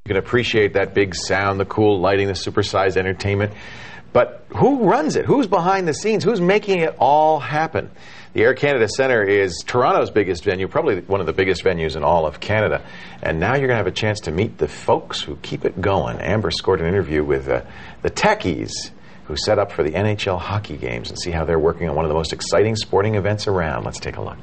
You can appreciate that big sound, the cool lighting, the supersized entertainment. But who runs it? Who's behind the scenes? Who's making it all happen? The Air Canada Centre is Toronto's biggest venue, probably one of the biggest venues in all of Canada. And now you're going to have a chance to meet the folks who keep it going. Amber scored an interview with the techies who set up for the NHL hockey games and see how they're working on one of the most exciting sporting events around. Let's take a look.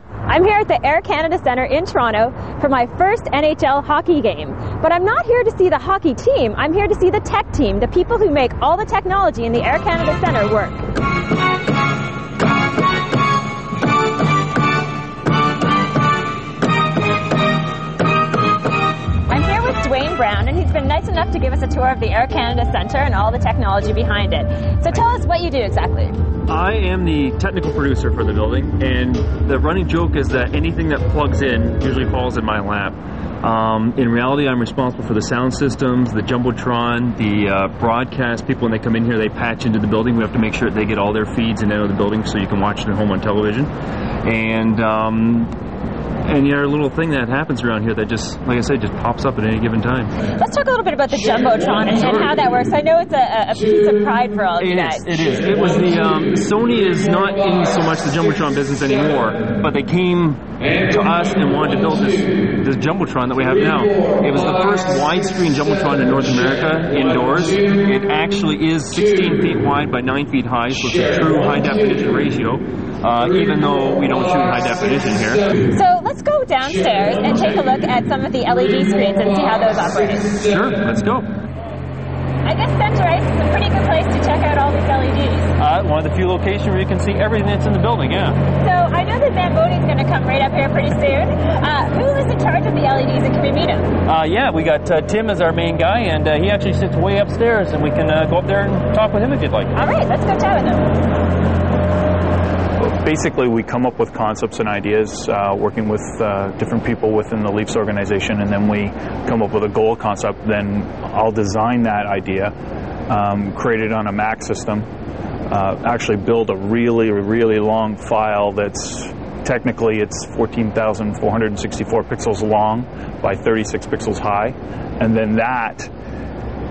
I'm here at the Air Canada Centre in Toronto for my first NHL hockey game. But I'm not here to see the hockey team, I'm here to see the tech team, the people who make all the technology in the Air Canada Centre work. I'm here with Dwayne Brown, and he's been nice enough to give us a tour of the Air Canada Centre and all the technology behind it. So tell us what you do exactly. I am the technical producer for the building, and the running joke is that anything that plugs in usually falls in my lap. In reality, I'm responsible for the sound systems, the Jumbotron, the broadcast. People, when they come in here, they patch into the building. We have to make sure that they get all their feeds in and out of the building so you can watch it at home on television. And yeah, a little thing that happens around here that just, like I said, just pops up at any given time. Let's talk a little bit about the Jumbotron and how that works. I know it's a piece of pride for all of you guys. It is. It was Sony is not in so much the Jumbotron business anymore, but they came to us and wanted to build this Jumbotron that we have now. It was the first widescreen Jumbotron in North America indoors. It actually is 16 feet wide by 9 feet high, so it's a true high definition ratio. Even though we don't shoot high definition here. So let's go downstairs and take a look at some of the LED screens and see how those operate. Sure, let's go. I guess Center Ice is a pretty good place to check out all these LEDs. One of the few locations where you can see everything that's in the building, yeah. So I know that Van Boding's going to come right up here pretty soon. Who is in charge of the LEDs, and can we meet him? Yeah, we got Tim as our main guy, and he actually sits way upstairs, and we can go up there and talk with him if you'd like. All right, let's go chat with him. Basically, we come up with concepts and ideas, working with different people within the Leafs organization, and then we come up with a goal concept. Then I'll design that idea, create it on a Mac system, actually build a really, really long file that's technically it's 14,464 pixels long by 36 pixels high, and then that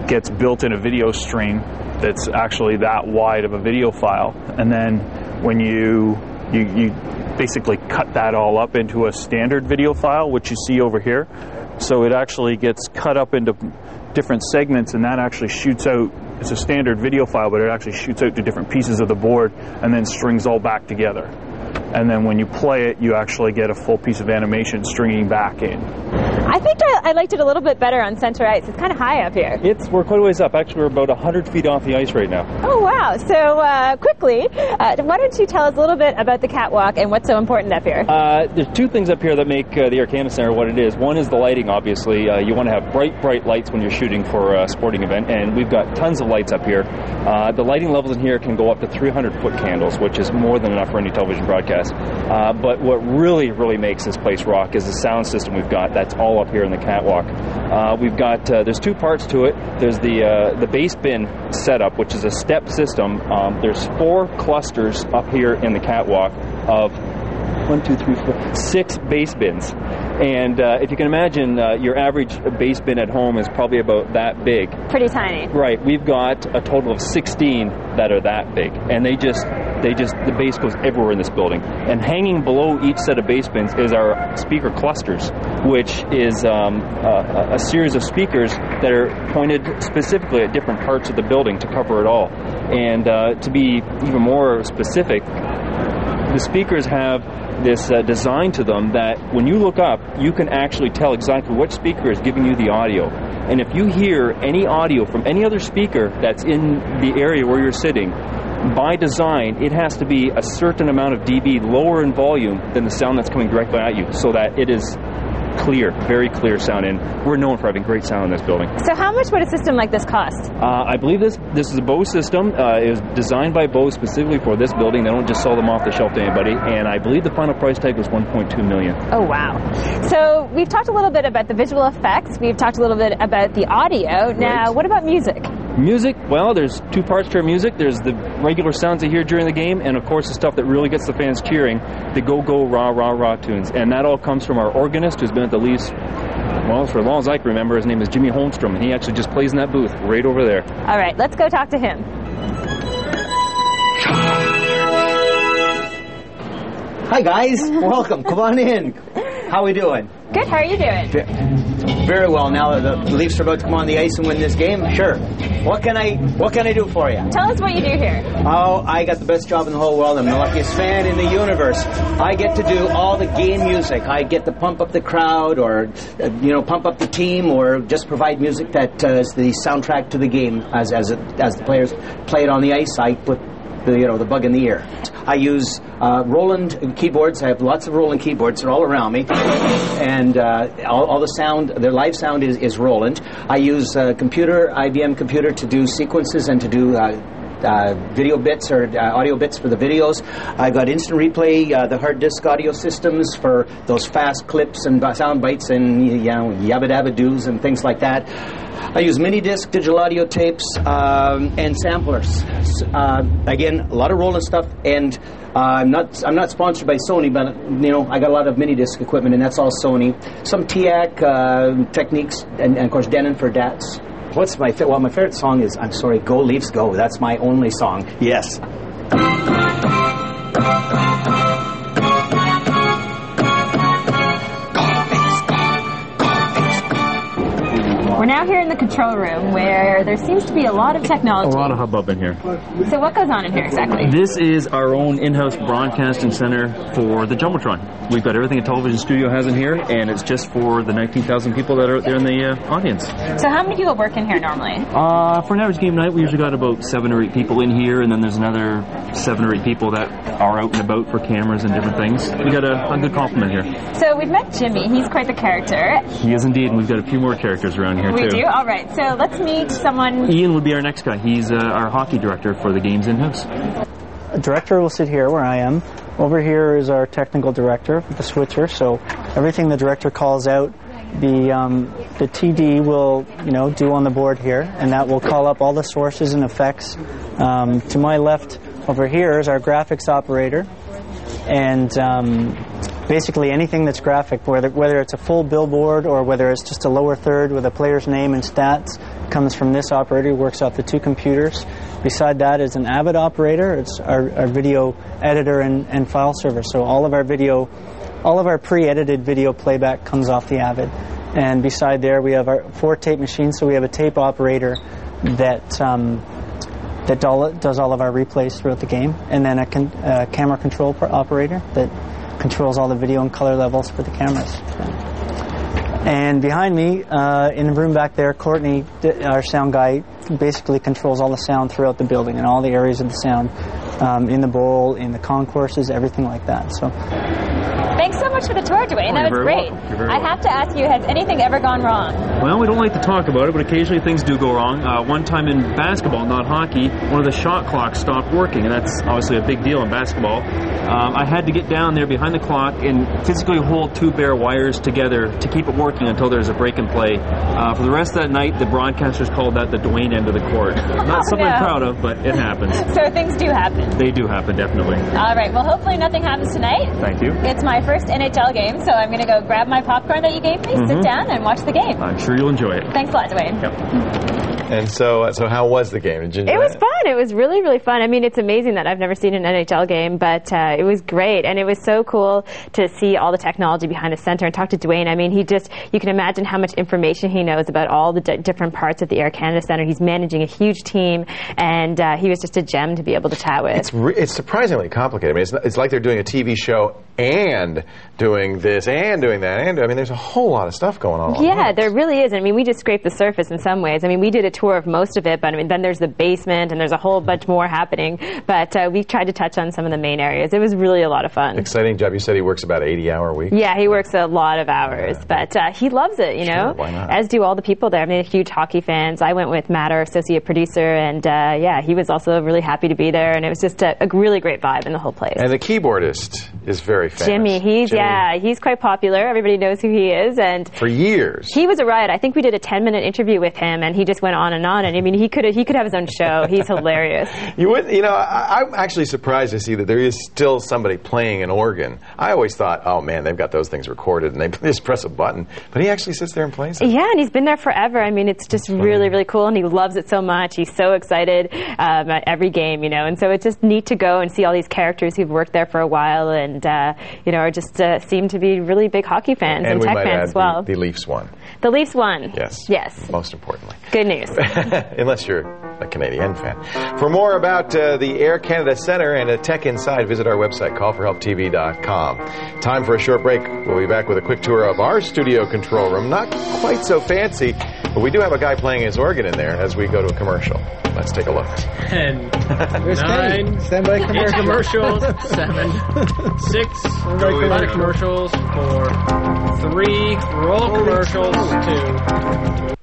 gets built in a video stream that's actually that wide of a video file. And then when you basically cut that all up into a standard video file, which you see over here. So it actually gets cut up into different segments, and that actually shoots out. It's a standard video file, but it actually shoots out to different pieces of the board and then strings all back together. And then when you play it, you actually get a full piece of animation stringing back in. I think I liked it a little bit better on Center Ice. It's kind of high up here. We're quite a ways up. Actually, we're about 100 feet off the ice right now. Oh, wow. So quickly, why don't you tell us a little bit about the catwalk and what's so important up here? There's two things up here that make the Air Canada Centre what it is. One is the lighting, obviously. You want to have bright lights when you're shooting for a sporting event, and we've got tons of lights up here. The lighting levels in here can go up to 300-foot candles, which is more than enough for any television broadcast. But what really makes this place rock is the sound system we've got. That's all up here in the catwalk. We've got, there's two parts to it. There's the bass bin setup, which is a step system. There's 4 clusters up here in the catwalk of 6 bass bins. And if you can imagine, your average bass bin at home is probably about that big. Pretty tiny. Right. We've got a total of 16 that are that big. And the bass goes everywhere in this building. And hanging below each set of bass bins is our speaker clusters, which is a series of speakers that are pointed specifically at different parts of the building to cover it all. And to be even more specific, the speakers have this design to them that when you look up, you can actually tell exactly which speaker is giving you the audio. And if you hear any audio from any other speaker that's in the area where you're sitting, by design, it has to be a certain amount of dB lower in volume than the sound that's coming directly at you, so that it is clear, very clear sound, and we're known for having great sound in this building. So how much would a system like this cost? I believe this is a Bose system. It was designed by Bose specifically for this building. They don't just sell them off the shelf to anybody, and I believe the final price tag was $1.2 million. Oh, wow. So we've talked a little bit about the visual effects. We've talked a little bit about the audio. Now, what about music? Music, well, there's 2 parts to our music. There's the regular sounds you hear during the game, and of course the stuff that really gets the fans cheering, the go-go, rah, rah, rah tunes. And that all comes from our organist, who's been at the Leafs Well, for as long as I can remember, his name is Jimmy Holmstrom, and he actually just plays in that booth right over there. All right, let's go talk to him. Hi guys, welcome. Come on in. How we doing? Good. How are you doing? Very well. Now the Leafs are about to come on the ice and win this game. Sure. What can I do for you? Tell us what you do here. Oh, I got the best job in the whole world. I'm the luckiest fan in the universe. I get to do all the game music. I get to pump up the crowd, or pump up the team, or just provide music that is the soundtrack to the game. As the players play it on the ice, I put the bug in the ear. I use Roland keyboards. I have lots of Roland keyboards. They're all around me, and all the sound, their live sound is Roland. I use IBM computer to do sequences and to do video bits or audio bits for the videos. I got instant replay, the hard disk audio systems for those fast clips and sound bites and yabba dabba doos and things like that. I use mini disc, digital audio tapes, and samplers. Again, a lot of Roland stuff, and I'm not sponsored by Sony, but I got a lot of mini disc equipment, and that's all Sony. Some TIAC techniques, and of course Denon for DATs. What's my favorite song is, I'm sorry, Go Leafs Go. That's my only song. Yes. We're now here in the control room where there seems to be a lot of technology. A lot of hubbub in here. So what goes on in here exactly? This is our own in-house broadcasting center for the Jumbotron. We've got everything a television studio has in here, and it's just for the 19,000 people that are out there in the audience. So how many people work in here normally? For an average game night, we usually got about 7 or 8 people in here, and then there's another 7 or 8 people that are out and about for cameras and different things. We got a good complement here. So we've met Jimmy. He's quite the character. He is indeed, and we've got a few more characters around here. We do? All right. So let's meet someone. Ian would be our next guy. He's our hockey director for the games in-house. A director will sit here where I am. Over here is our technical director, the switcher. So everything the director calls out, the TD will do on the board here, and that will call up all the sources and effects. To my left over here is our graphics operator, and basically anything that's graphic, whether it's a full billboard or whether it's just a lower third with a player's name and stats, comes from this operator who works off the 2 computers. Beside that is an Avid operator. It's our video editor and file server. So all of our pre-edited video playback comes off the Avid. And beside there we have our 4 tape machines. So we have a tape operator that does all of our replays throughout the game, and then a camera control operator that controls all the video and color levels for the cameras. And behind me, in the room back there, Courtney, our sound guy, basically controls all the sound throughout the building and all the areas of the sound, in the bowl, in the concourses, everything like that. So. Thanks so much for the tour, Dwayne. That was great. I have to ask you, has anything ever gone wrong? Well, we don't like to talk about it, but occasionally things do go wrong. One time in basketball, not hockey, one of the shot clocks stopped working, and that's obviously a big deal in basketball. I had to get down there behind the clock and physically hold 2 bare wires together to keep it working until there's a break and play. For the rest of that night, the broadcasters called that the Dwayne end of the court. Not something I'm proud of, but it happens. So things do happen. They do happen, definitely. All right. Well, hopefully nothing happens tonight. Thank you. It's my first NHL game, so I'm going to go grab my popcorn that you gave me, sit down, and watch the game. I'm sure you'll enjoy it. Thanks a lot, Dwayne. Yep. And so how was the game? Did you enjoy it was fun. It was really, really fun. I mean, it's amazing that I've never seen an NHL game, but it was great. And it was so cool to see all the technology behind the center and talk to Dwayne. I mean, you can imagine how much information he knows about all the different parts of the Air Canada Centre. He's managing a huge team, and he was just a gem to be able to chat with. It's surprisingly complicated. I mean, it's like they're doing a TV show and doing this and doing that. And I mean, there's a whole lot of stuff going on. Yeah, there really is. I mean, we just scraped the surface in some ways. I mean, we did a tour of most of it, but I mean, then there's the basement and there's a whole bunch more happening. But we tried to touch on some of the main areas. It was really a lot of fun. Exciting job. You said he works about 80-hour week. Yeah, he works a lot of hours, but he loves it, you know, why not? as do all the people there. I mean, huge hockey fans. I went with Matt, our associate producer, and yeah, he was also really happy to be there, and it was just a really great vibe in the whole place. And the keyboardist is very famous. Jimmy, he's quite popular. Everybody knows who he is, and for years he was a riot. I think we did a 10-minute interview with him, and he just went on. And I mean, he could have his own show. He's hilarious. I'm actually surprised to see that there is still somebody playing an organ. I always thought, oh man, they've got those things recorded, and they just press a button. But he actually sits there and plays it. Yeah, and he's been there forever. I mean, it's just really, really cool, and he loves it so much. He's so excited at every game, and so it's just neat to go and see all these characters who've worked there for a while, and are just seem to be really big hockey fans and tech fans as well. The Leafs won. The Leafs won. Yes. Most importantly. Good news. Unless you're a Canadian fan. For more about the Air Canada Centre and Tech Inside, visit our website, callforhelptv.com. Time for a short break. We'll be back with a quick tour of our studio control room. Not quite so fancy, but we do have a guy playing his organ in there as we go to a commercial. Let's take a look. 10, 9, Standby commercials, 7, 6, commercials, 4, 3, roll commercials, 2,